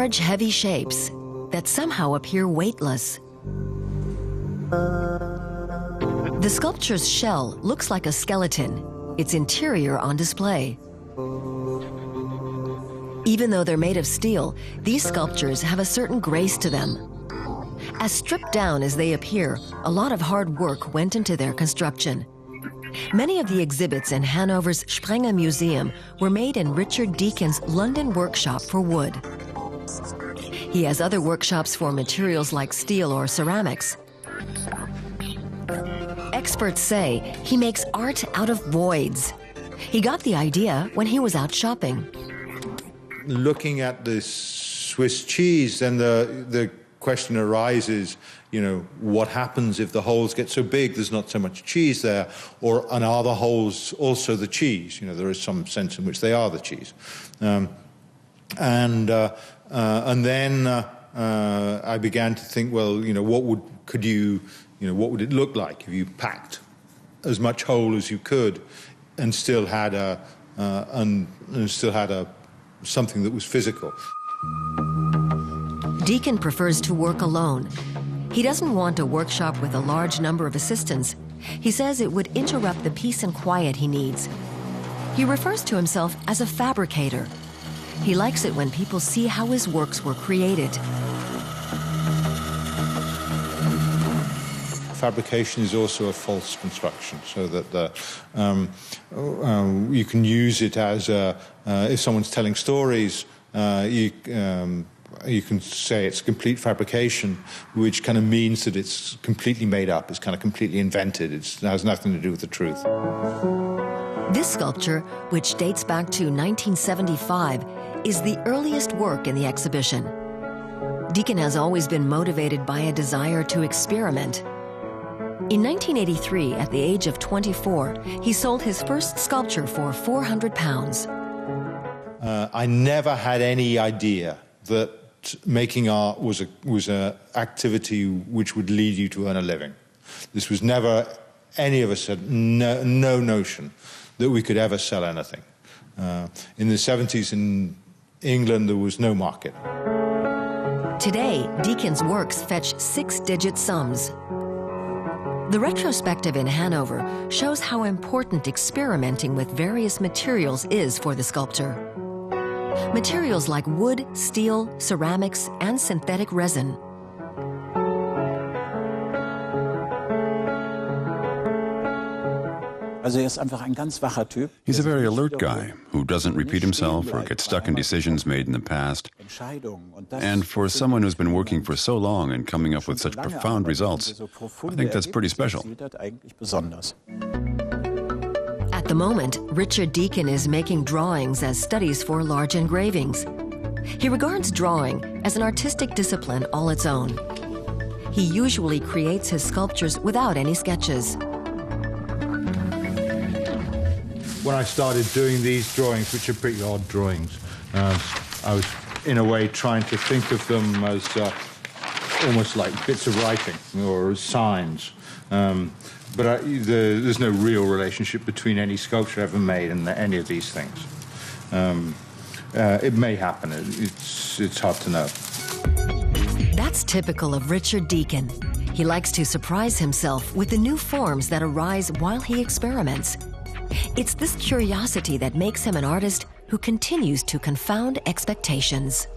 large, heavy shapes that somehow appear weightless. The sculpture's shell looks like a skeleton, its interior on display. Even though they're made of steel, these sculptures have a certain grace to them. As stripped down as they appear, a lot of hard work went into their construction. Many of the exhibits in Hanover's Sprenger Museum were made in Richard Deacon's London workshop for wood. He has other workshops for materials like steel or ceramics. Experts say he makes art out of voids. He got the idea when he was out shopping. Looking at the Swiss cheese, then the question arises, what happens if the holes get so big there's not so much cheese there, and are the holes also the cheese? There is some sense in which they are the cheese. And then I began to think, well, what would it look like if you packed as much hole as you could and still had something that was physical. Deacon prefers to work alone. He doesn't want a workshop with a large number of assistants. He says it would interrupt the peace and quiet he needs. He refers to himself as a fabricator. He likes it when people see how his works were created. Fabrication is also a false construction, so that you can use it as if someone's telling stories, you can say it's complete fabrication, which kind of means that it's completely made up, it's kind of completely invented, it has nothing to do with the truth. This sculpture, which dates back to 1975, is the earliest work in the exhibition. Deacon has always been motivated by a desire to experiment. In 1983, at the age of 24, he sold his first sculpture for £400. I never had any idea that making art was an activity which would lead you to earn a living. This was never, any of us had no notion that we could ever sell anything. In the 70s in England, there was no market. Today, Deacon's works fetch 6-digit sums. The retrospective in Hanover shows how important experimenting with various materials is for the sculptor. Materials like wood, steel, ceramics, and synthetic resin. He's a very alert guy who doesn't repeat himself or get stuck in decisions made in the past. And for someone who's been working for so long and coming up with such profound results, I think that's pretty special. At the moment, Richard Deacon is making drawings as studies for large engravings. He regards drawing as an artistic discipline all its own. He usually creates his sculptures without any sketches. When I started doing these drawings, which are pretty odd drawings, I was, in a way, trying to think of them as almost like bits of writing or as signs. But there's no real relationship between any sculpture ever made and any of these things. It may happen. It's hard to know. That's typical of Richard Deacon. He likes to surprise himself with the new forms that arise while he experiments. It's this curiosity that makes him an artist who continues to confound expectations.